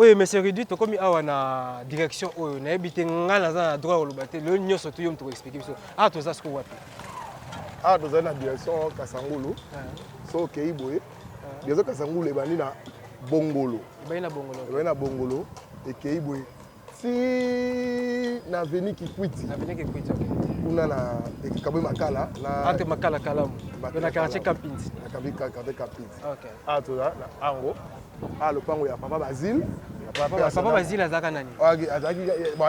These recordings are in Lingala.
Oui, mais c'est réduit, comme il y a une direction, on a habité un droit au Lobaté, le Nyon surtout, on peut expliquer. Ah, tout ça, ce qu'on voit. Ah, dans la direction Kasangolo, so Keiboé, direction Kasangolo, et Banina Bongolo. Banina Bongolo, et Keiboé. Si na veni qui quitte. Na veni qui quitte, ok. On a na Kabé Makala. Entre Makala Kalam. On a quartier Capins. Na Kabé Capins. Ok. Ah, tout ça, na Ango. Ah, le pango, il y a Papa Basile. Papa Basile, Azakanani. Bon,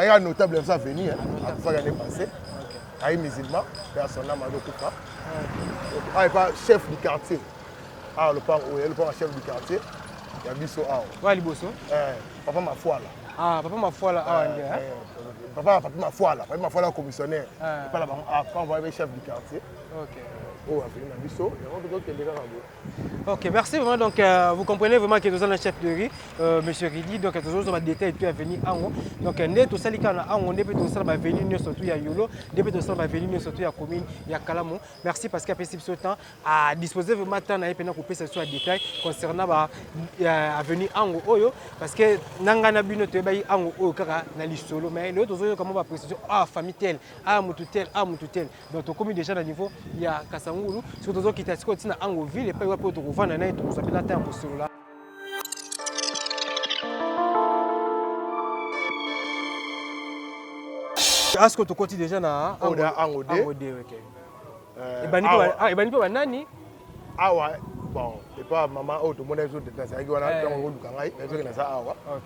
il y a un notable ça venu, après l'année passée. Il y a un musulman, personne n'a mal de coup. Ah, il pas chef du quartier. Ah, le pango, chef du quartier. Il y a Bisso Ao. Ouais, Liboso. Papa ma foi là. Ah, papa ma foi là. Papa ma foi là. Papa ma foi là commissionnaire. Pas là, quand on voit le chef du quartier. Ok. Ok, merci vraiment. Donc, vous comprenez vraiment que nous avons un chef de riz, M. Ridi. Donc, nous avons des détails et venir en haut. Donc, nous tout ça, nous avons venir surtout à Yolo, nous avons venir surtout à commune, à Kalamo. Merci parce qu'il y a ce temps à disposer vraiment de temps pour couper ce soit détails concernant à venir en haut. Parce que nous avons vu notre bail en haut, dans les solo. Mais nous avons comment va préciser, ah, famille telle, ah, moutou tel, ah, moutou tel. Donc, on commis déjà à niveau, il y a Kasangulu, surtout qui t'a dit na ango ville et pas pour trouver un année tout ça là temps pour cela. Est-ce que tu continues déjà na ango de OK. Et bani pas nani? Ah ouais, bon, et pas maman oh tout le monde est autour de ça qui wana tango lukangai, et que na ça awa. OK.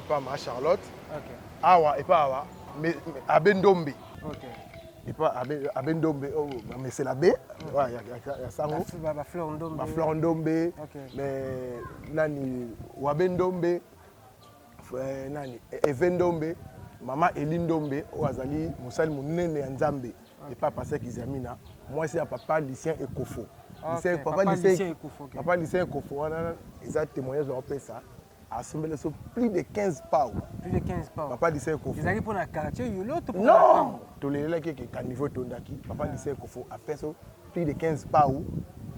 Pas ma Charlotte. OK. Awa et pas awa, mais abendombe. OK. Et pas abendombe oh mais c'est la baie. Ouais, il y a ça ba fleur ndombe. Ba fleur ndombe. Mais nani wabendombe nani evendombe. Maman Elindombe au azali musali munene ya Nzambe et pas passer Kizamina. Moi c'est papa lycéen Ekofo. Papa lycéen Ekofo, ils ont témoigné de ça. Assemblé sur plus de 15 pau. Plus de 15 pau. Papa lycéen Ekofo. Ils arrivent pour la quartier Yolo tout pour non. Tous les là qui est niveau Tondaki, papa lycéen Ekofo a fait plus de 15 pau.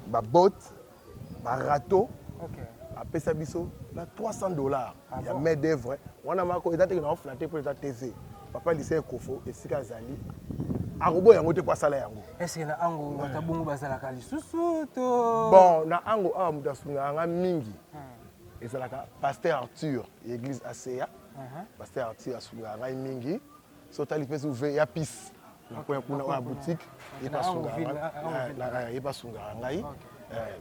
Ba botte, ba râteau. OK. Après ça biso na $300. Il y a main d'œuvre. On a marqué ils ont flatté pour les TV. Papa lycée Kofo et Sika Zali. Arobo yango te pas sala yango. Est-ce que na ango batabungu basala kali susu to bon na ango a mudasunga nga mingi. Et ça la pasteur Arthur église ACA. Pasteur Arthur asunga nga mingi. Sotali pesa ouvert ya pis. Na point kuna wa boutique et pas sunga. Et pas sunga ngai.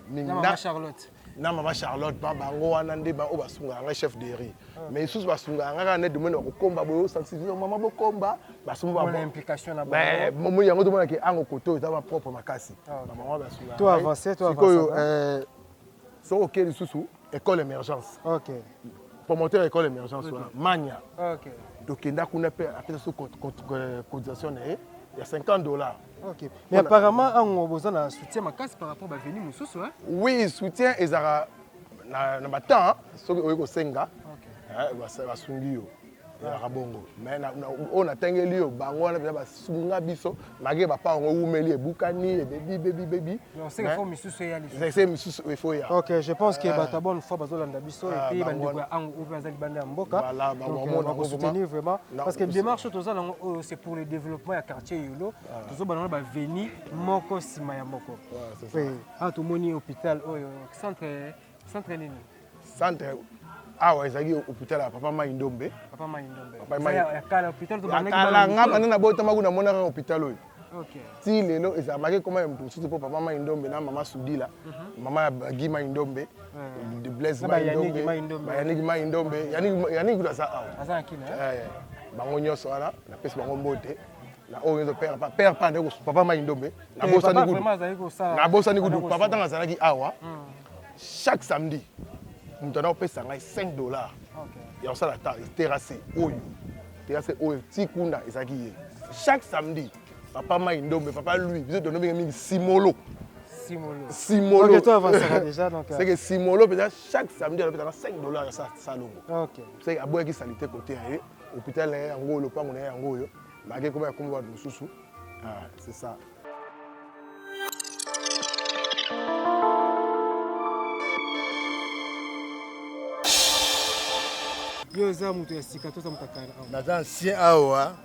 Mingi na Charlotte. Na maman Charlotte bango wana nde ba o basunga nga chef de riz mais sous basunga nga na demande ko komba boyo sensibiliser maman bo komba basumba ba implication na ba momo yango to mona ke ango koto ta ba propre makasi maman basunga toi avancer so OK susu école émergence OK promoteur école émergence mania OK donc nda kuna pe après so cotisation il y a $50. OK. Mais apparemment, on a besoin d'un soutien par rapport à venir Moussous, hein? Oui, soutien et ça na temps, ce que vous senga. OK. Va sungio. Ya rabongo. Mais on a tengeli yo bango na ba sunga biso, mage ba pa ngo umeli e bukani e baby. Non, c'est faut Moussous ya li. C'est Moussous il faut ya. OK, je pense que ba ta bonne fois bazolanda biso et puis bandi ko ango ou bazali banda mboka. Voilà, on va soutenir vraiment parce que démarche tout ça c'est pour le développement du quartier Yolo. Tout ça ba venir moko sima ya moko. C'est ça. Ah tout moni hôpital centre nini? Centre ah ouais, ça y est hôpital à Papa Maindombe. Papa Maindombe. Papa Maindombe. Ya kala hôpital to banaki. Kala ngapa na bota maguna mona ka hôpital oyo. OK. Ti lelo eza maki comment mtu surtout pour Papa Maindombe na Mama Sudila. Mama Bagi Maindombe. De Blaise Maindombe. Yannick Maindombe. Yannick kuda sa awa. Asa kina. Bango nyoso wana na pesi bango mbote. Na oyo père pa ndeko Papa Maindombe. Na bosa ni kudu. Na bosa ni kudu. Papa tanga zalaki awa. Chaque samedi nous avons payé $5. OK. Et on s'est terrassé. Terrassé Tikunda et chaque samedi, papa Maindombe, papa lui, vous êtes donné Simolo. Simolo. OK, toi avancer déjà donc. C'est que Simolo peut-être chaque samedi on a $5 ça salongo. OK. C'est à boire qui salité côté hôpital en gros le pango en gros. Malgré comment comme va nous sous. Ah, c'est ça. Yo za mutu ya sika to samtakana. Naza ancien awa.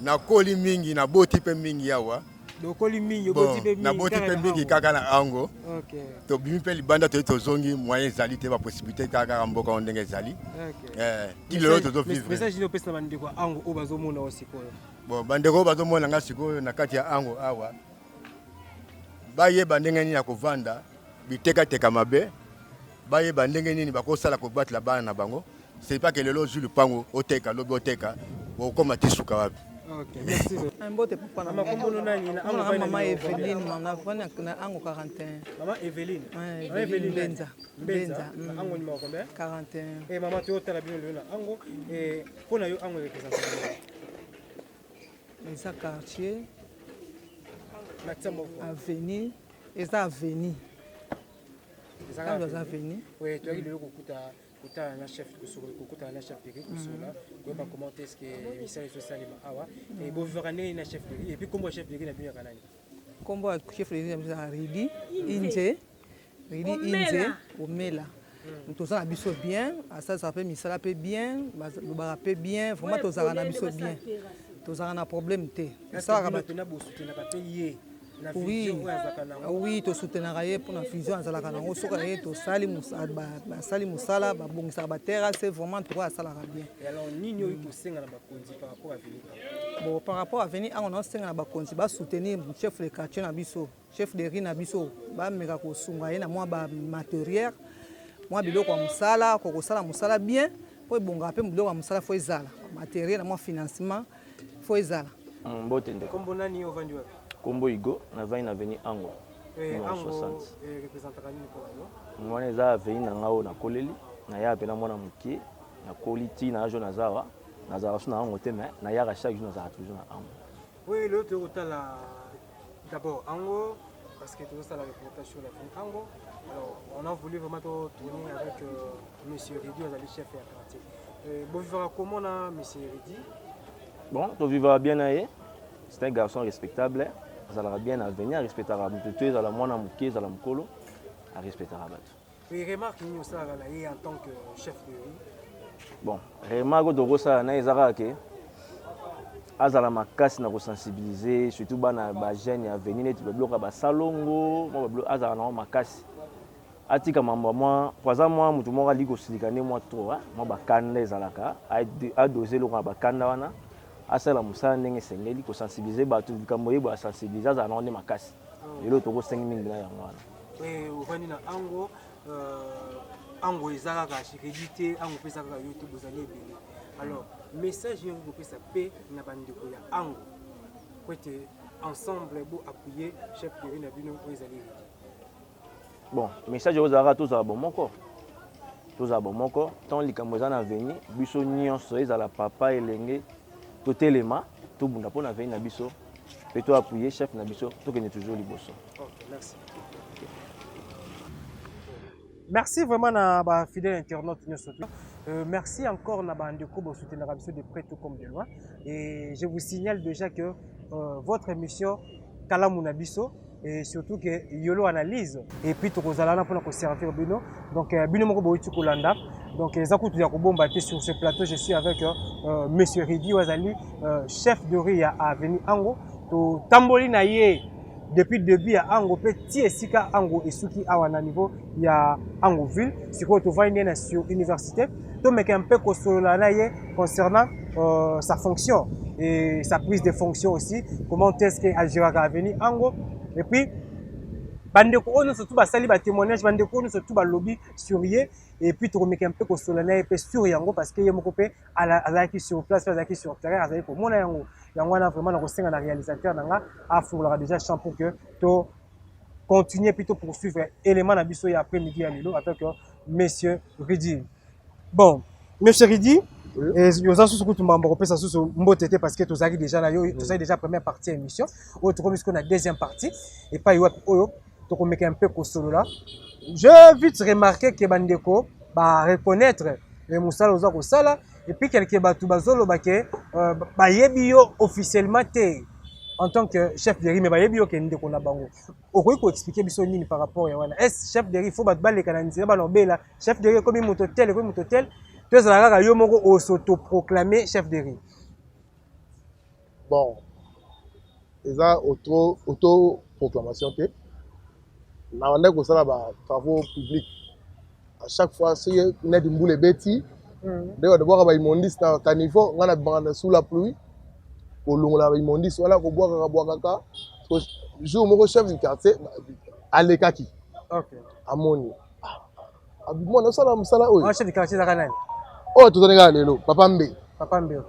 Na koli mingi na boti pe mingi awa. Dokoli mingi boti pe mingi. Na boti pe mingi kaka na ango. OK. To bimi pe libanda to zongi moyen zali te ba possibilité kaka mboka ondenge zali. OK. Ti lelo to vivre. Message ni pesa bande ko ango o bazomona osikoyo. Bon bande ko bazomona nga sikoyo na kati ya ango awa. Baye bandenge ni ya kovanda biteka teka mabe. Baye bandenge ni bakosala ko battre la bana na bango. C'est pas que lelo Jules Pango oteka lobi oteka bo koma tisuka wapi. OK, merci. Mbote papa na maman Evelyne, maman na ango 41. Maman Evelyne. Ouais, Evelyne Benza. Ango numéro combien? 41. Et maman tu otala bino le na ango et pona yo ango représenter. Les quartier Maximo avenue, les avenue. Les avenue. Oui, tu as dit le kuta na chef kuta na chef de kusula ko ba commenter ce que misali so salima awa et bo verane na chef de et puis comment chef de na bien kanani kombo chef de na Ridi Inje Omela tout ça na biso bien ça s'appelle misala pe bien ba pe bien vraiment tout ça na biso bien tout ça na problème té ça va na bo soutenir ka payer. Oui, to soutenir pour la fusion à la canango, to sali musala, babongisa batera, c'est vraiment trop à ça bien. Et alors nini yo ko senga na bakonzi par rapport à venir. Bon, par rapport à venir, on a senga na bakonzi ba soutenir chef de quartier na biso, chef de riz na biso, ba meka ko sunga na moi ba matériel, moi biloko ya musala, ko sala musala bien, po bonga pe biloko ya musala fo ezala, matériel na moi financement fo ezala. Mbotende. Kombo nani yo vandi wapi? Kombo Igo, na vai na veni Ango. Ango 60. Représentaka nini ko yo? Mwana za veni na ngao na koleli, na ya pena mwana mukie, na koliti na jo na zawa, na zawa suna Ango te mais na ya chaque jour na zawa toujours na Ango. Oui, l'autre hôtel d'abord Ango parce que tout ça la reportage sur la fin Ango. Alors, on a voulu vraiment tourner avec monsieur Ridi, le chef et quartier. Bon vivra comment là monsieur Ridi? Bon, to vivra bien aye. C'est un garçon respectable. Ça va bien à venir, respectera tout ça la mona mukie, ça la mkolo, à respectera bat. Oui, remarque nous ça là en tant que chef de riz. Bon, remarque de ça na ezara ke azala makasi na ko sensibiliser surtout bana ba jeune ya venir tu bloka ba salongo, mo ba azala na makasi. Atika mambo moi, poza moi mutu mo ali ko silikane moi trop, mo ba kanda ezalaka, a doser lo ba kanda wana. Asala musala ndenge sengeli ko sensibiliser batu bikamboye ba sensibiliser za na onde makasi lelo to ko 5000 na yango wana ovandi na ango ango ezaka ka shikidité ango pesa ka youtube bozali ebele alors message yo ko pesa pe na bandeko ya ango ko ete ensemble bo appuyer chef de riz na bino ko ezali bon message yo zaka to za bon moko tant likambo za na venir biso nyonso ezala papa elenge totelema to bunda pona veni na biso pe to appuyer chef na biso to kene toujours liboso. OK, merci. Merci vraiment na ba fidèle internaute nyonso. Merci encore na ba ndeko bo soutenir biso de près tout comme de loin et je vous signale déjà que votre émission Kalamu na biso et surtout que Yolo analyse et puis to kozala na pona ko servir bino donc bino moko bo itu kolanda. Donc, sur ce plateau, je suis avec monsieur Ridi Wazali, chef de riz à Avenue Ango. To tamboli na ye depuis le début à Ango, petit esika Ango et Suki Awana niveau il y a Ango ville. C'est quoi tu vois une sur université. To mec un peu concernant sa fonction et sa prise de fonction aussi. Comment est-ce qu'elle agira à Avenue Ango et puis bandeko ono surtout basali ba témoignage bandeko ono surtout ba lobby sur ye et puis to remeka un peu ko solana pe sur yango parce que yemo kopé azaki sur place azaki sur terrain azaki ko mona yango na vraiment na ko senga na réalisateur nanga afungula déjà champ pour que to continuer plutôt poursuivre élément na biso ya après midi ya lelo avec monsieur Ridi. Bon monsieur Ridi et yoza susu kutumba mboko pesa susu mbotete parce que tozaki déjà na yo tozaki déjà première partie émission o to comme na deuxième partie et pas yo oyo to komeka un peu kosolo là. Je vite remarqué que bandeko ba reconnaître les musala oza ko sala et puis quelques batu bazolo baké ba yebi yo officiellement té en tant que chef de riz mais ba yebi yo ke ndeko na bango. Okoki ko expliquer biso nini par rapport ya wana. Est chef de riz faut ba baleka na nzela ba nobela chef de riz comme moto tel Tu es là, yo moko au s'autoproclamer chef de riz. Bon, ils ont auto-proclamation. On a ça là travaux publics. À chaque fois, si on a des boules bêtis, de boire un immondice dans le niveau, on a sous la pluie, au long de l'immondice, voilà, on boit caca. Je suis chef du quartier, à l'Ekaki. Ok. À Moni. Moi, on a ça là, ça là. Moi, chef du quartier, Zakanani. Oh, tout le monde est là, Papa Mbe. Papa Mbe.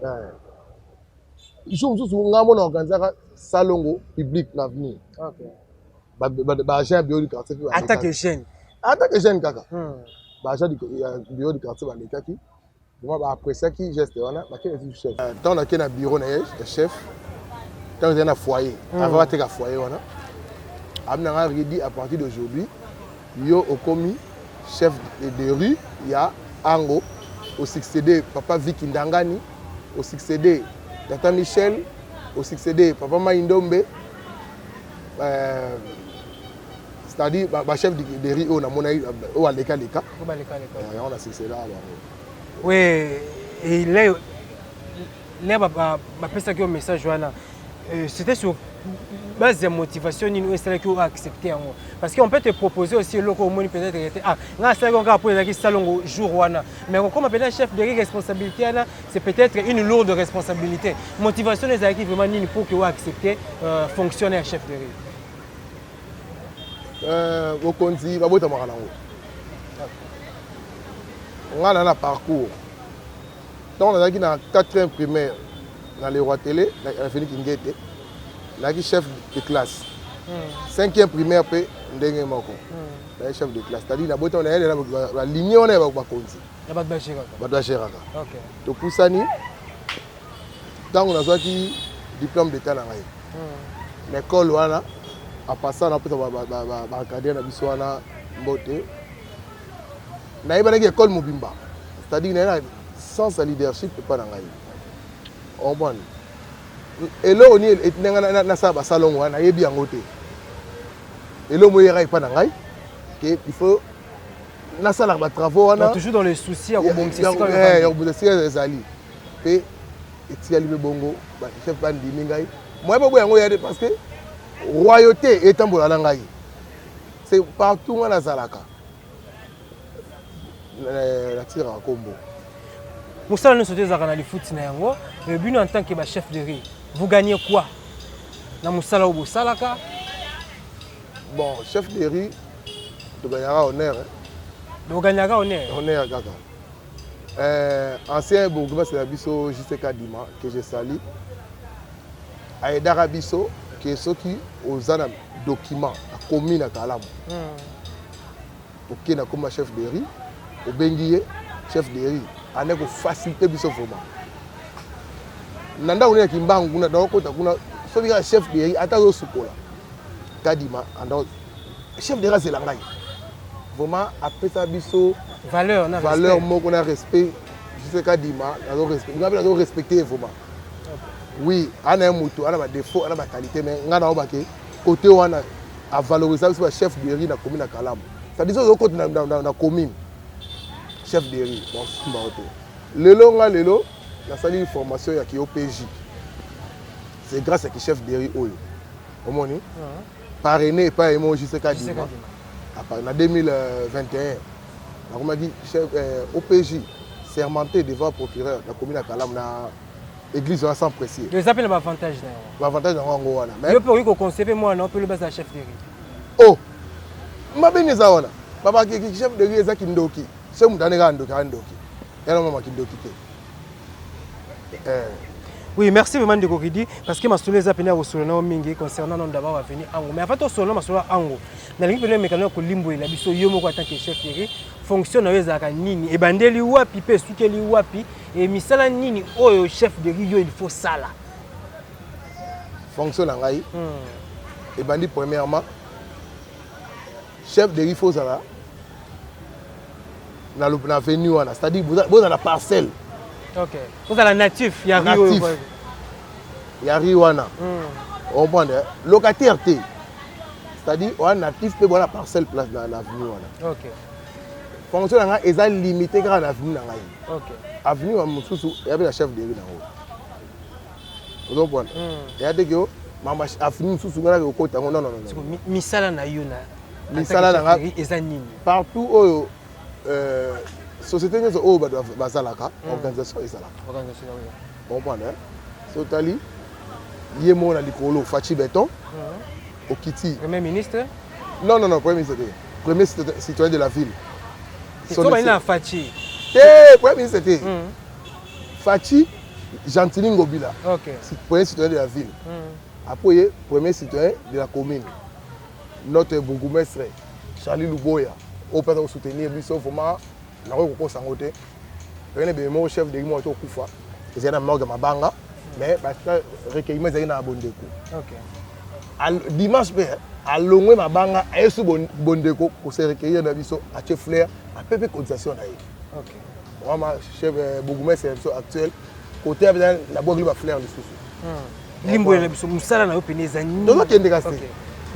Je suis organisé un salon public l'avenir. Ok. Agent bureau du quartier. Attaque jeune. Attaque jeune, kaka. Agent du bureau du quartier, l'Ekaki. Moi, après ça, qui geste, on a un chef. Tant on a un bureau, un chef. Tant on a un foyer. Avant d'être un foyer, on a dit à partir d'aujourd'hui, il y a au commis chef de rue, il y a Ango, au succédé Papa Vicky Ndangani, au succédé Tata Michel, au succédé Papa Maïndombe, c'est-à-dire le chef de rue, on a mon avis, on a l'école. On a succédé là. Oui, et là, il y a un message. C'était sur base de motivation, c'est qu'on a accepté. Parce qu'on peut te proposer aussi le peut-être jour. Mais comme un chef de responsabilité, c'est peut-être une lourde responsabilité. Motivation est vraiment pour qu'on accepte fonctionner chef de on a un parcours. Donc, on a dit dans la 4e primaire, dans les rois télé, on a fini Kingete. On a dit chef de classe. 5e primaire, on a chef de classe. C'est-à-dire, on a la ligne, on a donc, pour ça, quand on a sorti diplôme d'état, l'école, à passer, on a pu encadrer la mission, on a beauté. On a une école Mobimba. C'est-à-dire, sans sa leadership, il ne peut pas on bon. Et là, on est dans salon, on est bien côté. Et là, on est pas dans il faut na sala ba travaux on toujours dans les soucis à rebondir et etiali bongo ba chef bandi mingai moi ba boyango yade parce que royauté etambola na ngai c'est partout on a zalaka la tire à combo Moussa nous sauter za kana foot na yango le but en tant que chef de riz vous gagnez quoi na Moussa obo salaka bon chef de riz tu gagneras honneur donc gagnera honneur kaka ancien bourgmestre c'est la biso JCK Dima que je salue Aïdara biso qui est ceux qui aux an document la commune à Kalamu OK na comme chef de riz au bengié chef de riz ane ko faciliter biso vraiment nanda on kimbangu na dokota kuna so bi chef de riz atazo sukola Kadima anda chef de riz c'est la ngai vraiment après ça biso valeur moko na respect je sais Kadima nazo respecter vraiment oui ana mutu ana ba défaut ana ba qualité mais ngana obake côté wana a valoriser biso chef de riz na commune na Kalamu ça dit zo côté na commune chef de riz bon simba oto lelo na sali formation ya ki OPJ c'est grâce à qui chef de riz oyo omoni parrainé par emoji c'est Kadima en 2021 on a dit chef OPJ sermenté devant procureur la commune à Kalamu na église sans précis les appels l'avantage dans ngo wana mais pour ko concevoir moi on peut le base chef de riz oh mabeniza wana baba ki chef de riz ezaki ndoki c'est mutane ka ndoki yana mama ki ndoki te oui, merci vraiment de Kokidi parce que ma soule zapena au solona mingi concernant non d'abord venir ango mais avant solona ma soula ango na lingi pele mécanique ko limbo ila biso yomo ko tant que chef de fonctionne weza ka nini e bandeli wapi pe sukeli wapi et misala nini oyo chef de riz il faut sala fonctionne ngai et bandi premièrement chef de riz faut sala na l'avenue wana c'est-à-dire vous dans la parcelle. OK. Vous avez la natif, il y a natif. Il y a Riwana. On prend locataire t. C'est-à-dire on a natif peut la parcelle place dans l'avenue wana. OK. fonction nanga eza limité kaka na avenue na ngai. OK. Avenue wa mususu ya bien chef de rue nango. Ozo bona. Ya deke mama avenue mususu ngala ko kota non non non. Misala na yo na. Misala nanga eza nini? Partout oyo société nyoso oyo bazalaka organisation ezalaka. Organisation oui. Bon point hein. Sotali yemo na likolo Fachi Beton. Okiti. Premier ministre? Non non non, premier ministre. Premier citoyen de la ville. C'est toi na Fachi. Premier ministre c'était Fachi Gentili Ngobila. OK. Premier citoyen de la ville. Après premier citoyen de la commune. Notre bourgmestre Charlie Luboya au peut soutenir biso vraiment na ko sangote. Rien be mon chef de moi to kufa. C'est na morgue mabanga mais parce que recueillement c'est na bondeko. OK. Dimanche à longwe mabanga esu bondeko ko se recueillir na biso a che fleur a pepe cotisation na ye. OK. Vraiment chef bourgmestre actuel côté avec la boîte de fleur de sous. Limbo na biso musala na yo peneza ni. Donc kende ka se.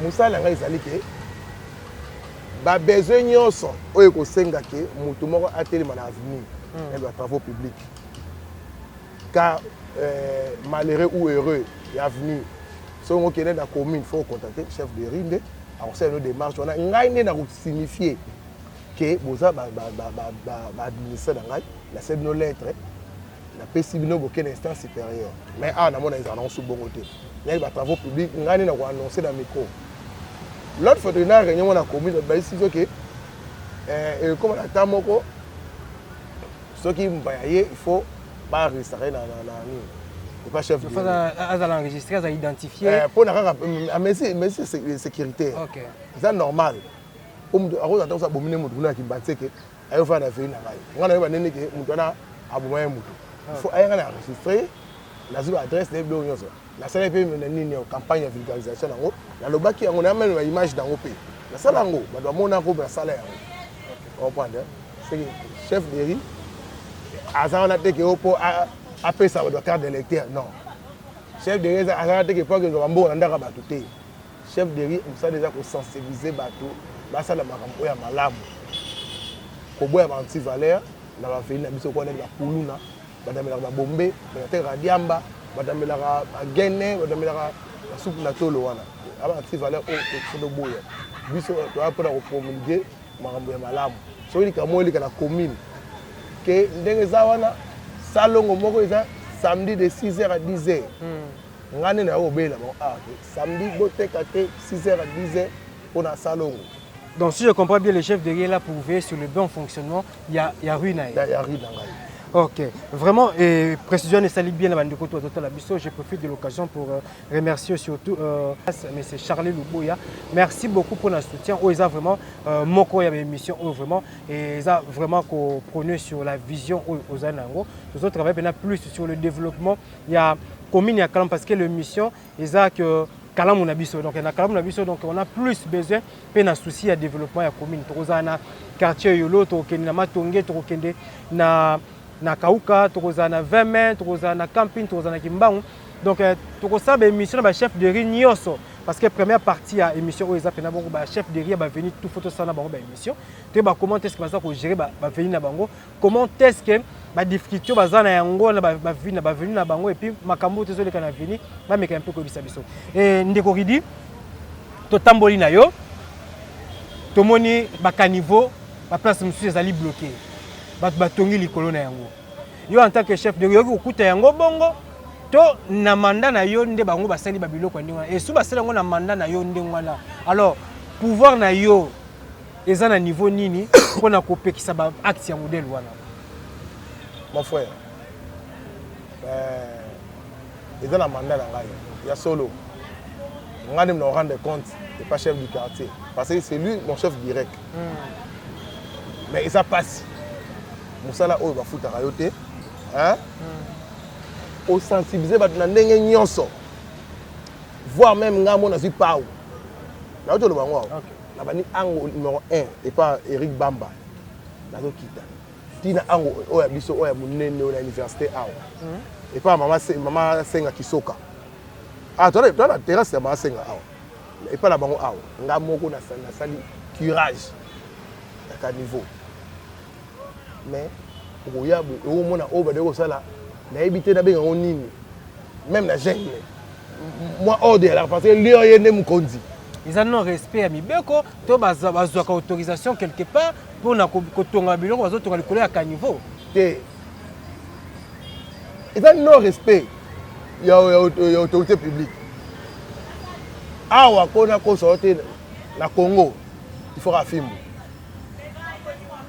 Musala ngai ezali ke ba besoin nyonso oyo ko senga ke mutu moko atelema na avenir et ba travaux publics. Car malheureux ou heureux il y a avenir. Si on est dans la commune, il faut contacter le chef de Rinde. Alors, c'est une démarche. On a signifié que vous avez administré dans nos lettres. La PCB n'a aucune instance supérieure. Mais on a des annonces sur bon côté. Il y a des travaux publics. On a annoncé dans le micro. L'autre fois, on a réunion dans la commune. Comme on a Tamoko, ceux qui il faut pas restaurer dans la nuit. Pas chef de faut enregistrer, à identifier. Pour la sécurité. OK. C'est normal. Comme on attend ça pour mener mon qui battait que ayo fa na fait na ngai. Ngana ba nene ke mutu na abuma mutu. Il faut ayo na enregistrer la zone adresse des bureaux nyonso. La salle pe na nini campagne de vulgarisation nango. La lobaki yango na mena image dango pe. La salle yango ba do mona ko ba salle yango. Comprendre? C'est chef de riz. Azana te ke opo après ça, on doit carte d'électeur. Non. Chef de riz, à que pas que nous avons un chef de riz, on sait déjà qu'on sensibiliser bateau. Bah ça, la marambo ya malamu. Pour boire anti-valeur, on va faire une abysse au coin de la Poulouna, madame la Bombé, madame la Diamba, madame la Guinée, madame la soupe na tolo wana. Avant anti-valeur, on peut boire. Biso, tu vas pour promulguer marambo ya malamu. So il y a la commune que ndenge zawana salongo moko eza samedi de 6h à 10h. Ngane na obela bon samedi boteka te 6h à 10h pour na salongo. Donc si je comprends bien, le chef de riz là pour veiller sur le bon fonctionnement, il y a rue na. Il y a rue na. OK. Vraiment, et précision, salut bien la bande de Koto Total Abisso. Je profite de l'occasion pour remercier surtout M. Charlie Luboya. Merci beaucoup pour notre soutien. Ils ont vraiment moko ya émission vraiment et ils ont vraiment prôné sur la vision aux Anango. Nous autres travaillons maintenant plus sur le développement. Il y a commune ya Kalam parce que l'émission ils ont que Kalam Abisso. Donc na Kalam Abisso donc on a plus besoin pe na souci à développement ya commune. Tozana quartier yolo to kende matonge to kende na Kauka, na 20 mètres, na camping, na Kimbangu. Donc, tu as une émission de chef de riz Nyoso. Parce que la première partie de l'émission, où le chef de riz va venir tout photo ça dans l'émission. Tu sais comment est-ce que ça va gérer va venir dans Bango. Comment est-ce que la difficulté va venir dans Bango et puis Makambo te zole kana venir va mettre un peu comme ça biso. Et ndeko ridi to tamboli na yo. To moni ba caniveau, ba place monsieur ezali bloqué. Batongi likolo na yango. Yo en tant que chef de riz okuta yango bongo to na mandat na yo nde bango basali babiloko ndinga et sous basala ngo na mandat na yo ndengwana. Alors pouvoir na yo eza na niveau nini pona kopekisa ba acte ya modèle wana. Mon frère. Eza na mandat na ngai. Ya solo. Ngani me rendre compte et pas chef du quartier parce que c'est lui mon chef direct. Mais ça passe. Musala oyo bafutaka yo te hein o sensibiliser bato na ndenge nyonso voire même ngambo na zwi pau na oto lo bango na bani ango numéro 1 et pas Eric Bamba nazo kita tina ango oya biso oya munene na université awa et pas mama senga kisoka toi la terrasse ya mama senga awa et pas la bango awa ngamoko na sali curage à niveau mais oya o mona o ba de ko sala na ebité na benga nini même na gêne moi ordre là parce que lion yene mukonzi ils ont non respect à mibeko to bazwaka autorisation quelque part pour na kotonga biloko bazotonga likolo ya caniveau te ils ont non respect ya autorité publique awa kona ko sortir na Congo il faut rafimbo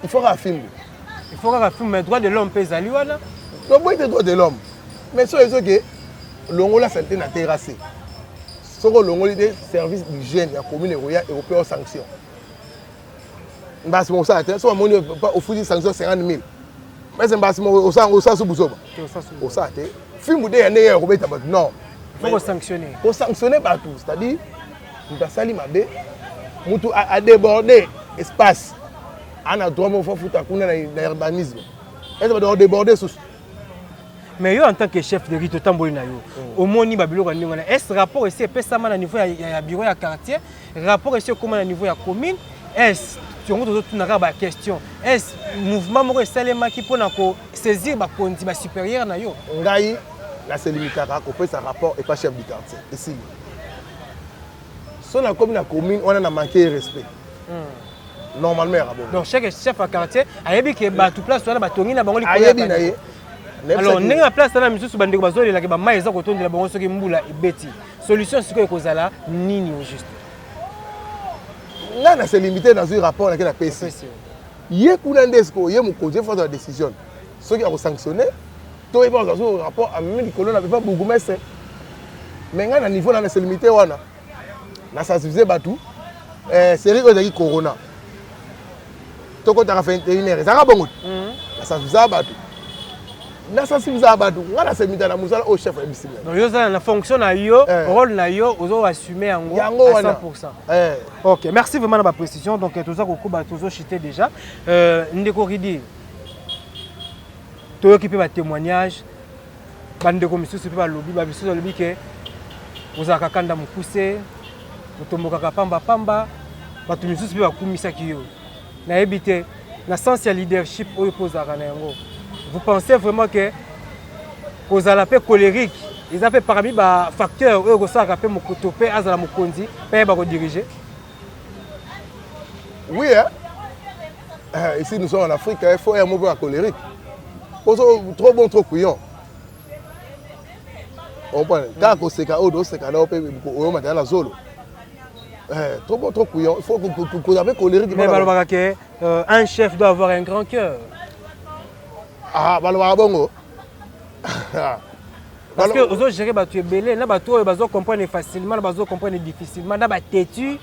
il faut que droit de l'homme pèse à lui wana le droit de l'homme mais so que longo la santé na terrassé soko longo des services d'hygiène ya commune européen aux sanctions mbasi mo ça te so moni pas au fuji sanction 50 000 mais c'est mbasi mo au ça sous busoba au ça te film de yane ya ko beta bat non faut sanctionner partout c'est-à-dire muta sali mabe mutu a déborder espace ana droit mo faut futa kuna na urbanisme est-ce que déborder sous. Mais yo en tant que chef de rite tamboli na yo au moni ba biloko ndingo na est rapport ici pesama na niveau ya bureau ya quartier rapport ici comment na niveau ya commune est tu on tout na ba question est mouvement moko salema ki pona ko saisir ba konti ba supérieur na yo ngai la selimikaka ko pesa rapport et pas chef du quartier ici son na commune on a manqué respect normalement donc chaque chef à quartier ayebi ke ba tout place wana ba tongi na bango li ayebi na ye. Alors ndenge na place na misusu bandeko bazolela ke ba mai eza kotondela bango soki mbula ebeti solution sikoyo ekozala nini au juste nga na se limité dans un rapport na kena PC ye kuna ndesko ye mokonzi force de la décision soki ako sanctionner to eba dans un rapport a même likolo na pas bourgmestre mais nga na niveau na se limité wana na sensibiliser batu série ozaki corona toko ta 21h ezaka bongo na sensibiliser batu na sensibiliser batu nga na se limité na musala au chef ebisime donc yo za na fonction na yo rôle na yo ozo assumer yango à 100%. OK, merci vraiment na ba précision donc tout ça ko kuba tozo chité déjà ndeko ridi to occupé ba témoignage bandeko misusu pe ba lobby ba misusu lobby ke ozaka kanda mukuse otomboka pamba batu misusu pe bakumisaki yo na ebité na sens ya leadership oyo pozaka na yango. Vous pensez vraiment que kozala pe colérique ils appellent parmi ba facteurs oyo kosaka pe mokoto pe azala mokonzi pe ba ko diriger? Oui ici nous sommes en Afrique il faut un mot colérique. Trop bon trop couillon. On parle quand on sait qu'au c'est quand on peut au matin la zolo. Trop bon trop couillon, il faut qu'on avait colérique. Mais balobaka que un chef doit avoir un grand cœur. Ah balobaka bongo. Parce que aux autres gérer batu ebele na batu oyo bazo comprendre facilement na bazo comprendre difficilement na ba têtu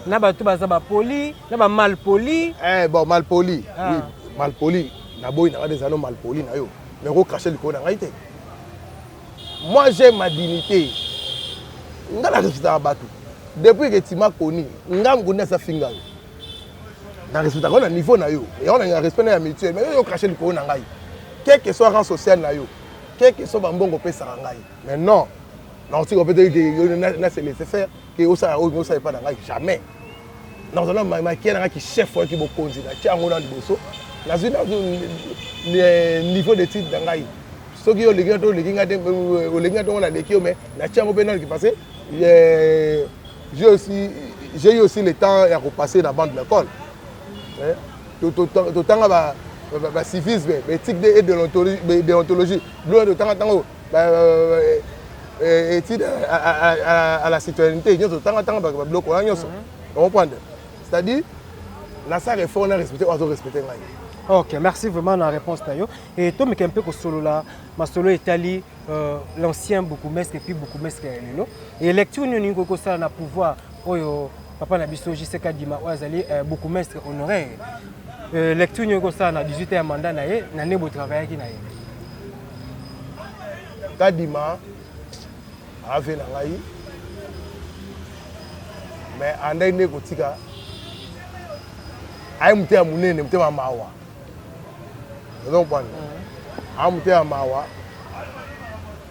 na batu baza ba poli na ba mal poli. Bon mal poli. Oui, mal poli. Na boy na des anneaux mal poli na yo. Mais ko cracher le na ngai te. Moi j'ai ma dignité. Ngala respecter batu. Depuis que tu m'as connu, ngam connaît sa finga. Na respecter on a niveau na yo. Et on a un respect na mutuel mais yo cracher le na ngai. Quel que soit rang social na yo. Quel que soit bambongo pe sa ngai. Mais non. Non si on peut dire que na se laisser faire que ça pas na ngai jamais. Non non ma qui na qui chef qui bo konzi na ti ango na liboso. Na zina niveau de titre na ngai. Soki yo legi to legi ngate o legi to na leki mais na ti ango pe na qui passer j'ai eu aussi le temps à repasser dans la bande de l'école. Tout temps ba civisme, éthique et déontologie. Loin de temps en temps étude à la citoyenneté, tout temps ba bloc on nyonso. On comprend. C'est-à-dire la ça réforme on respecter on respecter ngai. OK, merci vraiment la réponse tayo. Et toi mais un peu ko solo là, ma solo Italie l'ancien bourgmestre et puis bourgmestre lelo. Et lecture ni ko ça na pouvoir oyo papa na biso JCK Dima oazali bourgmestre honoraire. Lecture ni ko ça na 18 ans mandat na ye na nebo travailler ki na ye. Kadima ave na ngai. Mais andai ne ko tika. Ai mute ya munene mute ma mawa. Donc bon. Amute ya mawa.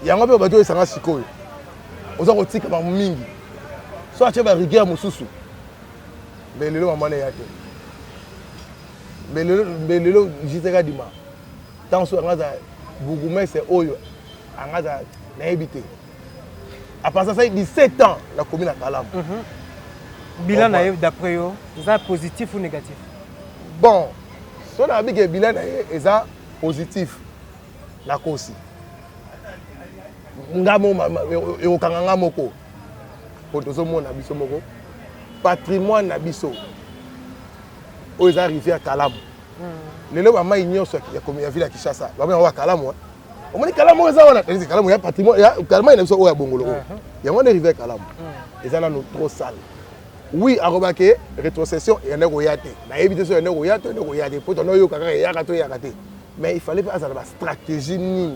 Yango pe bato esanga sikoyo. Oza ko tika ba mingi. So ache ba rigueur mosusu. Mais lelo mama na yake. mais le jiseka dima tant so ngaza bourgmestre oyo ngaza na habité à part ça 17 ans la commune à Kalam. Bilan naïf d'après eux, c'est positif ou négatif? Bon, si on a dit que bilan est positif, la cause. Ngamo et au Kanganga moko, pour tout le monde nabiso moko, patrimoine nabiso, aux arrivés à Kalam. Les lois maman ignore ce qu'il y a comme il y a ville à Kinshasa. Maman on va Kalam moi. On dit Kalam moi ça on a dit Kalam il y a patrimoine, il y a Kalam il y a ça au ya Bongolo. Il y a on arrivé à Kalam. Et ça là nous trop sale. Oui, à remarquer, rétrocession, il y a un royauté. Il y a un royauté, il y a un royauté. Pour ton oyo, il y a un royauté. Mais il fallait pas avoir une stratégie ni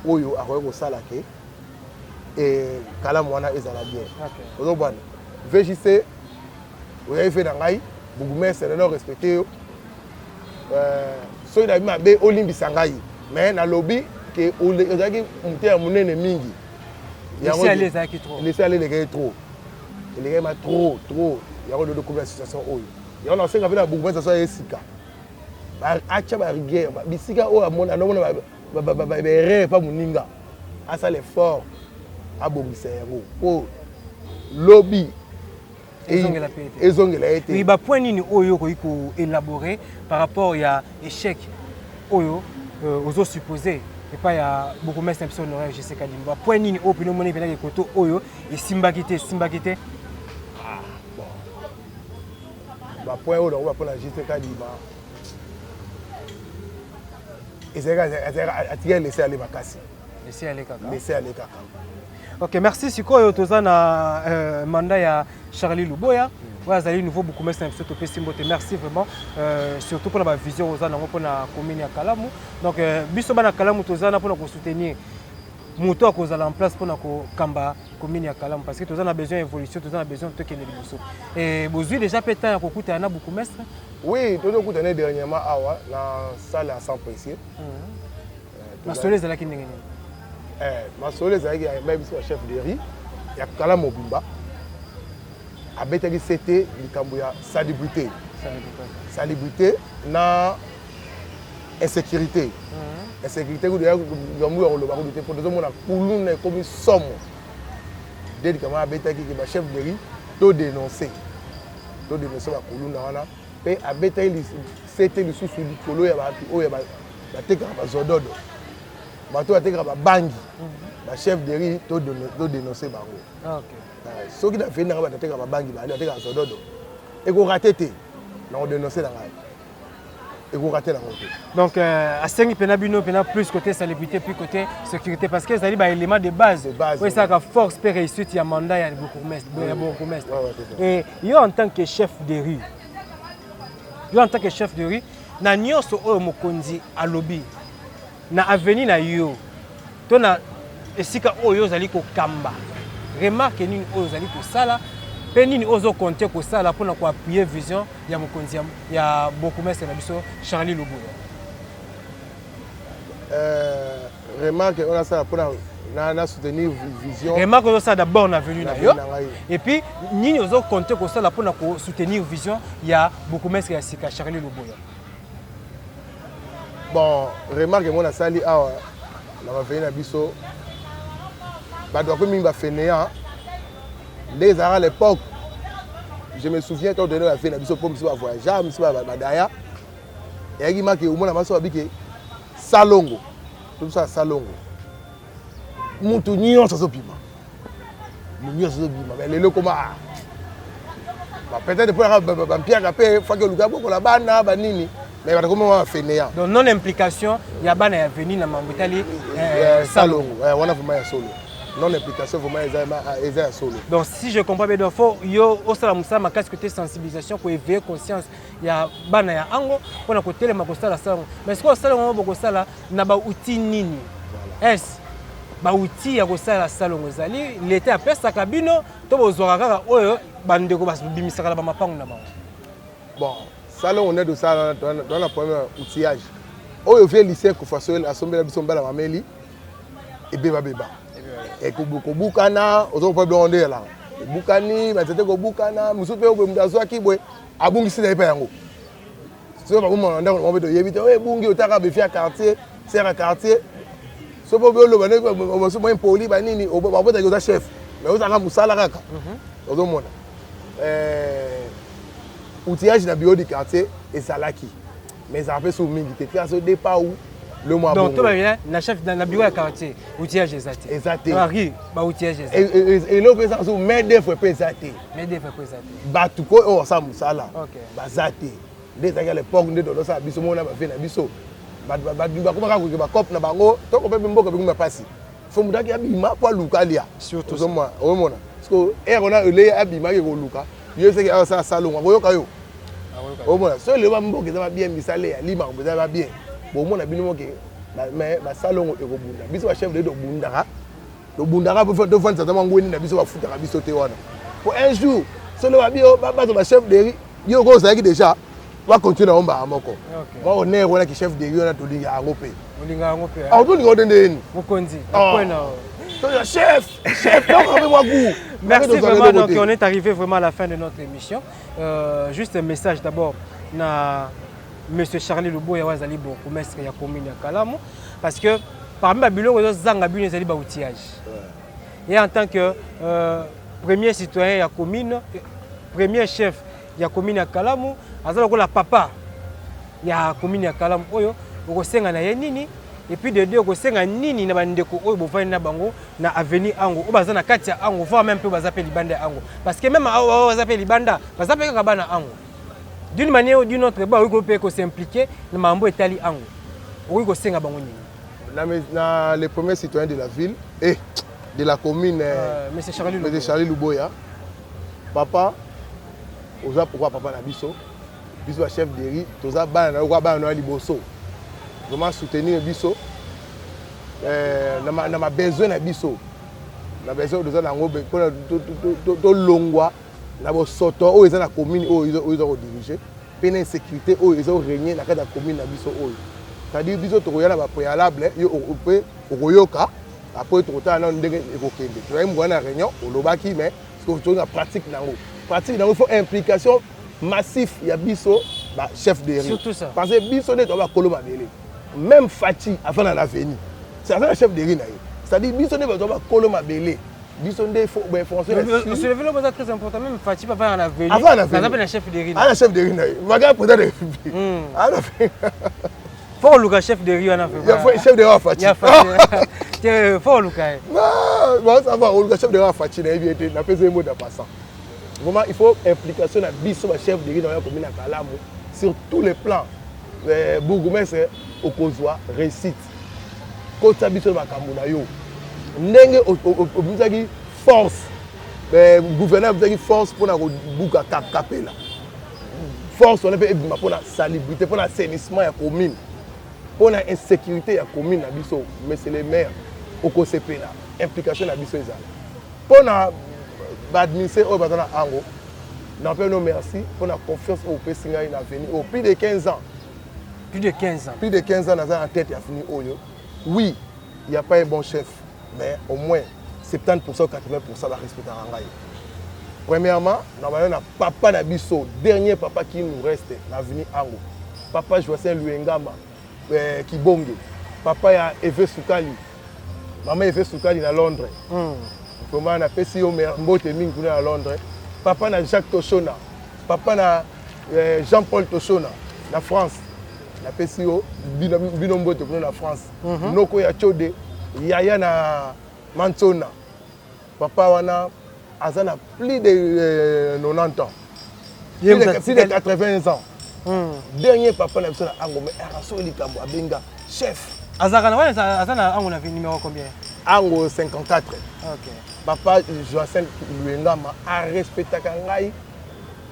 oyo à regarder ça là et Kalamwana est à la bien. Donc bon, VJC, vous avez fait d'angai, beaucoup mais c'est non respecté. So il a mis ma bé Olimbi Sangai, mais na lobby que on a dit monter à mon ennemi. Laissez aller ça qui trop. Laissez aller les gars trop. Il y a trop. Il y a de combien de situations. Il y a aussi beaucoup de situations à Sika. Acha ba rigueur, bisika o amona no mona ba erreur pas moninga. Asa l'effort a bongisa yango. Po lobby ezongela été. Oui, ba point nini oyo ko élaborer par rapport à échec oyo aux autres supposés. Et pas il y a beaucoup de personnes honoraires je sais kadimba. Point nini o pino moni pena ke koto oyo et simbakité. Ah bon. Ba point oyo on va prendre je sais kadimba. Et c'est à laisser aller ma casse. Laisser aller kaka. Laisser aller kaka. Ok, merci sikoyo tozana mandat ya Charlie Luboya. Vous avez nouveau beaucoup de merci vraiment, surtout pour la vision aux gens pour la commune à Kalamu. Donc, biso bana Kalamu tozana pour nous soutenir. Moto à cause en place pour nous kamba commune à Kalamu parce que tous on a besoin d'évolution, tous on a besoin de tout qui est et vous avez déjà pété à côté à beaucoup mestre. Oui, tout le coup année dernièrement awa dans salle à 100 précis. Ma soleil est là qui n'est ma soleil est là même chef de riz. Il y a Kalamu Bimba. Abetaki c'était likambo ya salubrité na insécurité insécurité ko ya ngambu ya loba ko te pour tout mona kuluna comme somme dès que ma abetaki ke ba chef de riz to dénoncer ba kuluna wana pe abetaki c'était le sous likolo ya ba oya ba teka ba zododo ba to teka ba bangi ba chef de riz to dénoncer bango. OK. Ce qui a fait dans la banque, il a sododo. Et qu'on raté, on dénonce la raille. Et qu'on raté la montée. Donc, à 5 penabino, plus côté salubrité, plus côté sécurité, parce que ça dit un élément de base. Oui, ça a force pour réussir, il y a un mandat, il y a beaucoup de mestres. Et yo en tant que chef de rue, na nyonso oyo mokonzi a lobby, na avenir na yo, to na esika oyo zali ko kamba. Remarque nini ozali ko sala pe nini ozo compter ko sala pour na ko appuyer vision ya mokonzi ya beaucoup mestre na biso Charlie Luboya. Remarque on a ça pour na soutenir vision. Remarque ozo ça d'abord na venu na yo et puis nini ozo compter ko sala pour na ko soutenir vision ya beaucoup mestre ya sika Charlie Luboya. Bon, remarque on a sali awa na venu na biso. Dès à l'époque, je me souviens quand on donnait la fin de la pomme, sur voyager, sur Badaya, et il m'a dit au moins la masse habité Salongo, tout ça Salongo. Montounion ça s'opima. Montounion ça s'opima. Mais les locaux peut-être pour la pierre après, faut que le gars pour la banane, banini. Mais comment on fait néant. Donc non implication, il y a banane venir dans Mambitali Salongo. On a vraiment solo. Non implication vraiment est solo. Donc si je comprends bien, il faut yo osala musala makasi côté sensibilisation pour éveiller conscience ya bana ya ango pour na côté le makosala salongo. Mais ce que salongo bokosala na ba outil nini? Est ba outil ya kosala salongo zali l'état apesa kabino to bozwaka kaka oyo bandeko babimisaka ba mapango na bango. Bon, salongo on est de ça dans la première outillage. Oyo vient lycée ko fasoel asombela biso mbala mameli et beba. Et kobukana ozo pas blonder là bukani ba tete ko bukana musupe ko mdazo akibwe abungisi na ipa yango so ba komona ndako mo beto yebite o ebungi otaka be fia quartier sera quartier so bo lo bane o so mo impoli ba nini o ba bota ko chef mais o sanga musala kaka ozomona outillage na bio du quartier et salaki mais ça fait sous mingi te faire so départ où le mois donc toi bien na chef na bio ya quartier outillage exact oui ba outillage exact et le président so mais des fois pesate ba tout ko o sa musala ba zate des à l'époque de do sa biso mona ba fait na biso ba komaka ko ba cop na bango to ko pe mboka be nguma pasi fo mudaki abima kwa lukalia surtout so moi o mona parce que erona ele abima ke ko luka yo c'est que ça salon ko yo kayo o mona so le ba mboka za ba bien misale ya lima ko za ba bien bo mona bino ke mais ba salon e ko bunda biso ba chef de do bundaka pour faire faire ça ngweni na biso ba futaka biso te wana pour un jour so le ba bio ba ba chef de yo ko ça qui déjà va continuer à omba amoko va on est wala ki chef de yo na to linga ngope olinga ngope ah to linga odende mokonzi kwena to ya chef donc avec moi goût merci vraiment donc on est arrivé vraiment à la fin de notre émission juste un message d'abord na monsieur Charlie Luboya wazali beaucoup maître ya commune ya Kalamu parce que parmi babiloko zo zanga bino ezali ba outillage et en tant que premier citoyen ya commune premier chef ya commune ya Kalamu azala ko la papa ya commune ya Kalamu oyo okosenga na ye nini et puis de deux okosenga nini na bandeko oyo bovani na bango na avenue Ango o bazana kati ya Ango voire même peu bazape libanda Ango parce que même bazape libanda bazape ka bana Ango d'une manière ou d'une autre ba oyo ko s'impliquer na mambo etali Ango oyo kosenga bango nini na les premiers citoyens de la ville et de la commune monsieur Charlie Luboya papa oza pourquoi papa na biso biso chef de riz toza bana na kwa bana na liboso vraiment soutenir biso na ma besoin na biso na besoin de na ngo pour to longwa na bo soto o eza na commune o izo ko diriger pena insécurité o izo régner na kata commune na biso o c'est-à-dire biso to koyala ba préalable yo pe okoyoka après to kota na ndenge ekokende to yai mwana réunion olobaki mais parce que to na pratique nango il faut implication massive il y a biso ba chef de riz surtout ça parce que biso ne to ba koloma bele même Fati avant dans l'avenir c'est ça chef de riz na c'est-à-dire biso ne to ba koloma bele biso ne faut ben français c'est le vélo très important même Fati pas avant l'avenir ça s'appelle chef de riz ah chef de riz na maga président de République ah faut le chef de riz on a fait il faut chef de riz Fati il faut le cas non ça va le chef de riz Fati na bien na pèse mot de passant. Vraiment, il faut implication de biso chef de riz dans la commune à Kalamu sur tous les plans. Bourgmestre Okozwa réussite. Kota biso makambo na yo. Ndenge obuzaki force. Gouverneur obuzaki force pour na buka kapela. Force on a fait pour la salubrité, pour l'assainissement de la commune. Pour l'insécurité de la commune na biso, mais c'est les maires Okosepela. Implication de biso ezala. Pour na administrer au Bazana Ango, nous merci pour la confiance au Pessinga in avenir. Au plus de 15 ans. Plus de 15 ans. Plus de 15 ans, nous avons en tête à finir Oyo. Oui, il n'y a pas un bon chef, mais au moins 70% 80% va respecter Rangaï. Premièrement, nous avons papa Nabiso, dernier papa qui nous reste dans l'avenir Ango. Papa Joacin Luengama, Kibonge. Papa ya Eve Soukali. Maman Eve Soukali à Londres. Comment on a fait si on met Mbote Ming à Londres. Papa na Jacques Toshona. Papa na Jean-Paul Toshona. La France. La PCO, Binombote pour la France. Noko ya Chode. Yaya na Mansona. Papa wana azana plus de 90 ans. Plus de 80 ans. Dernier papa na Ango mais Araso Likambo Abenga chef. Azana Ango na numéro combien? Ango 54. OK. Papa Joacin Luengama a respecté Kangai.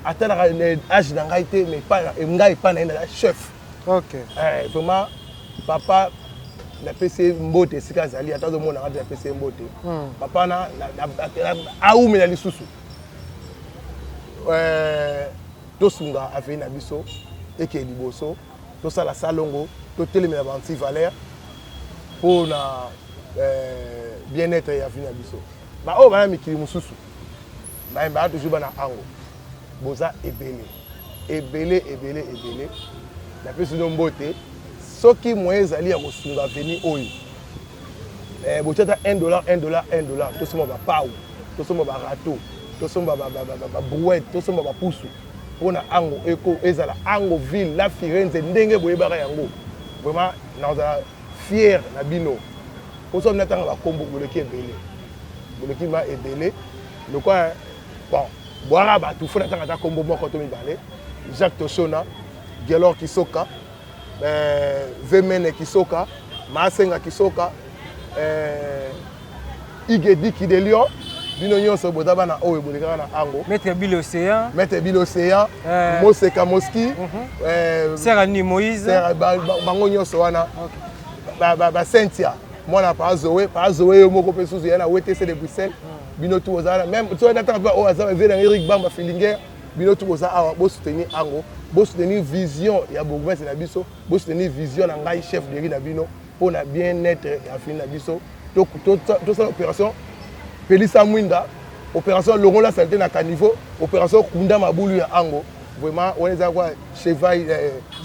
Atteindre l'âge d'Angaïté, mais pas Ngai pas na chef. OK. Vraiment, papa na PC Mbote, c'est quand Zali, attends de mon arrêt de la PC Mbote. Papa na aoumé na lisusu. Tosunga a fait na biso, et qui est liboso, tout ça la salongo, tout télémé la banti valeur pour na bien-être et affaire na biso. Bah oh bah mikili mususu. Bah toujours bana ango. Boza ebele. na pesi no mbote soki moyen ezali ya kosunga veni oyo botiata $1 tosomba bapau tosomba barato tosomba babrouette tosomba bapusu mpona ango eko ezala ango ville la Firenze ndenge boyebaka yango vraiment nazala fier na bino osomi natanga bakombo boleki ebele boleki ma ebele lokwa bon boara bato fo natanga ta kombo moko to mibale Jacques Toshona Gelor Kisoka Vemene Kisoka Masenga Kisoka Igedi Kidelion bino nyonso bodaba na oyo bolekaka na ango Maître Bill Océan Moseka Moski Serani Moïse bango nyonso wana ba Cynthia mwana pa Zoé yo moko pe suzu yana WTC de Bruxelles bino tout ozala même to na tanga o azaba vena Eric Bamba Fillinger bino tout oza awa bo soutenir ango bo soutenir vision ya bourgmestre na biso bo soutenir vision na ngai chef de na bino pour na bien-être ya fin na biso to ça opération Pelisa Mwinda opération Longola santé na caniveau opération Kunda Mabulu ya ango vraiment on est à quoi cheval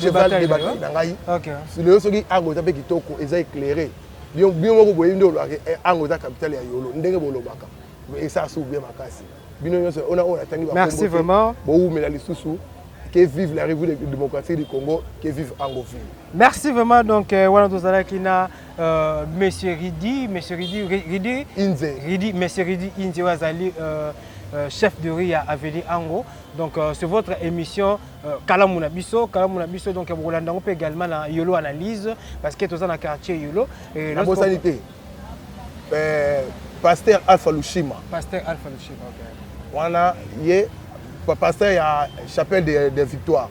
de bataille na ngai OK si le soki ango ta pe kitoko eza éclairé bien moko boye ndo lo ango ta capitale ya yolo ndenge bolobaka et ça sou bien makasi bino nyonso on a tangi ba merci vraiment bo mela lisusu que vive la République démocratique du Congo, que vive Angoville. Merci vraiment. Donc, voilà, nous allons kina Monsieur Ridi Inze Wazali, chef de riz à Avenue Ango. Donc, c'est votre émission Kalamuna Biso. Donc, vous l'avez également dans Yolo Analyse, parce que tout ça dans le quartier Yolo. La bonne sanité. Pasteur Alpha Lushima. Ok. Voilà, pasteur ya chapelle de Victoire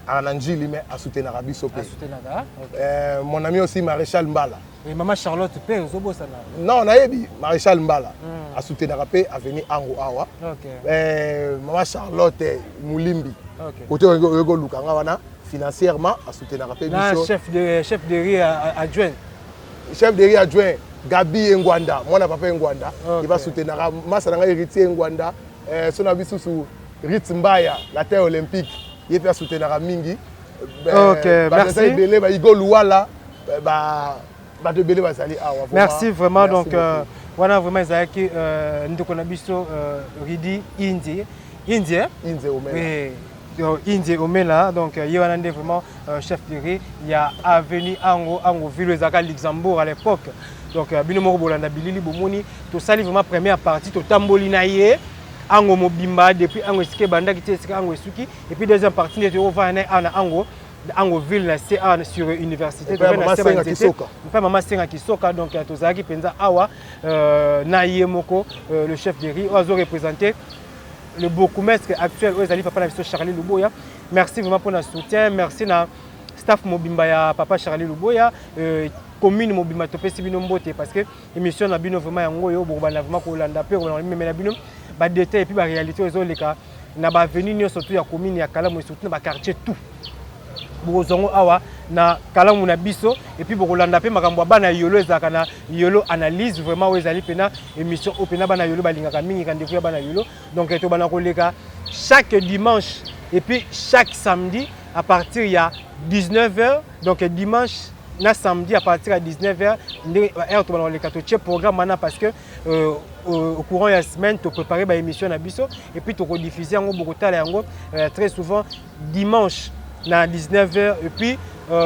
à Nanjili mais à soutenir Rabiso. Mon ami aussi Maréchal Mbala et maman Charlotte Père Zobosana. Non, on a eu Maréchal Mbala à soutenir Rapé à venir Ango Awa. Maman Charlotte Moulimbi. Côté Ego Lukanga wana financièrement à soutenir Rapé biso. Chef de riz adjoint. Chef de riz adjoint Gabi Ngwanda, mon papa Ngwanda, il va soutenir Masana héritier Ngwanda. Son abisu su Ritmbaya la terre olympique il peut soutenir mingi merci belé ba Igor Luala ba de belé bazali awa merci vraiment donc wana vraiment ezaki ndeko na biso Ridi Inze Omela donc yewana ndé vraiment chef de riz il y a avenue Ango ville ezaka Luxembourg à l'époque donc bino moko bolanda bilili bomoni to sali vraiment première partie to tamboli na ye Ango Mobimba depuis Ango Ske Banda qui était Ango Suki et puis deuxième partie de Ango ville na CA sur université Maman Senga Kisoka donc tozaki penza awa na yemoko le chef de riz ozo représenter le bourgmestre actuel Ozali papa na Charlie Luboya. Merci vraiment pour notre soutien, merci na staff Mobimba ya papa Charlie Luboya commune Mobimba topesi bino mbote parce que émission na bino vraiment yango yo bobana vraiment ko landa pe ko na bino ba détail et puis ba réalité aux oleka na ba venir surtout ya commune ya Kalamu surtout na ba quartier tout bozongo awa na Kalamu na biso et puis bokolanda pe makambo bana yolo ezaka na yolo analyse vraiment ezali pena émission opena bana yolo balingaka mingi kandefu ya bana yolo donc to bana koleka chaque dimanche et puis chaque samedi à partir ya 19h donc dimanche na samedi à partir à 19h heure to bana koleka to che programme mana parce que au courant de la semaine, tu prépares une émission à Bisso et puis tu rediffuses très souvent dimanche à 19h et puis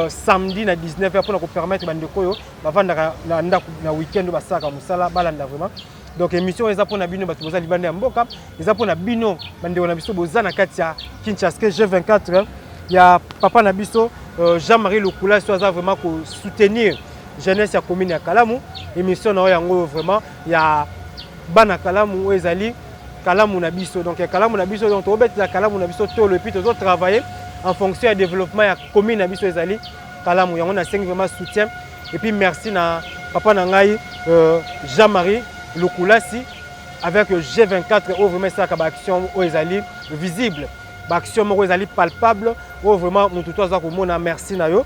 samedi à 19h pour nous permettre de faire week-end vraiment. Donc l'émission est pour Nabino Batuboza Libanais Mboka, est pour Nabino Bande Nabiso Bozana Katia Kinshasa G24. Il y a Papa Nabiso Jean-Marie Lokula soit vraiment pour soutenir jeunesse à commune à Kalamu. Émission vraiment il y a Bana Kalamu ezali Kalamu na biso donc Kalamu na biso donc obet la Kalamu na biso to le puis to travailler en fonction du développement ya commune na biso ezali Kalamu yango na 5 vraiment soutien et puis merci na papa na ngai Jean-Marie Lukulasi avec G24 où vraiment ça ka action ezali visible ba action moko ezali palpable où vraiment mutu to za ko mona merci na yo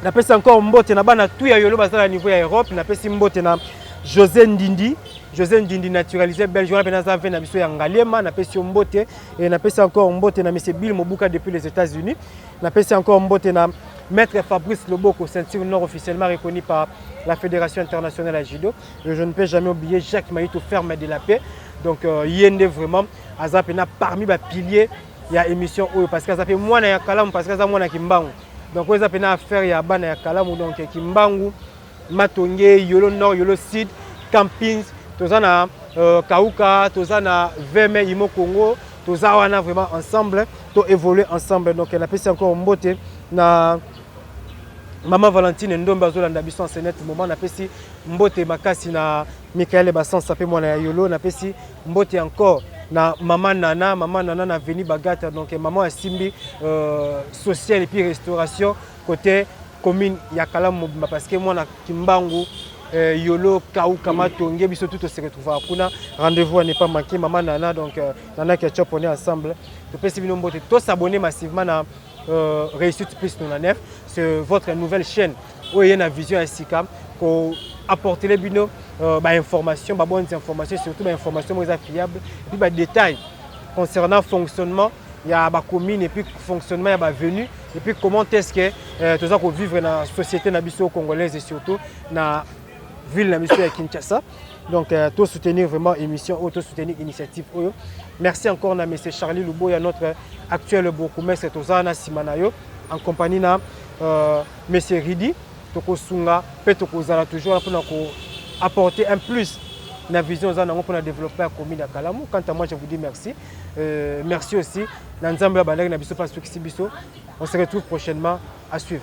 na pesa encore mbote na bana tout ya yolo bazala niveau ya Europe na pesa mbote na José Ndindi José Ndindi naturalisé belge, on a pénazé avec Nabiso Yangalema, n'a pas si mbote et n'a pas encore mbote na monsieur Bill Mobuka depuis les États-Unis, n'a pas si encore mbote na Maître Fabrice Loboko, ceinture nord officiellement reconnu par la Fédération internationale à judo. Et je ne peux jamais oublier Jacques Maïto, ferme de la paix. Donc, Yende vraiment, Azapena parmi les piliers, il y a émission parce que ça fait moi na Kalam, parce que ça moi na Kimbangu. Donc, vous avez affaire ya bana ya Kalam, donc Kimbangu, Matongé, Yolo Nord, Yolo Sud, Campings, Tozana Kauka, Tozana Veme, Imo Congo, Tozawana vraiment ensemble, to évoluer ensemble. Donc, elle a fait encore un beauté na Maman Valentine Ndomba Zolanda Bisson Senet moment na pesi mbote makasi na Michael Basson sapé moi na Yolo na pesi mbote encore na maman Nana na veni Bagata donc maman Simbi social et puis restauration côté commune ya Kalamu parce que moi na Kimbangu Yolo Kauka Matonge biso tout se retrouver kuna rendez-vous n'est pas manqué maman Nana donc Nana qui a on est ensemble to pesi bino mbote to s'abonner massivement na Réussite Plus 99, c'est votre nouvelle chaîne où il y a une vision ainsi pour apporter les binos informations, bonnes informations, surtout des informations fiables, et puis des détails concernant le fonctionnement, il y a la commune et puis le fonctionnement, il y a la venue, et puis comment est-ce que tout ça pour vivre dans la société congolaise et surtout dans la ville de Kinshasa. Donc, tout soutenir vraiment l'émission, tout soutenir l'initiative. Merci encore à M. Charlie Louboya, notre actuel bourgmestre Tozana Simanayo, en compagnie de M. Ridi, Tokosunga, Petokozala, toujours pour apporter un plus dans la vision pour développer la commune de Kalamou. Quant à moi, je vous dis merci. Merci aussi. On se retrouve prochainement à suivre.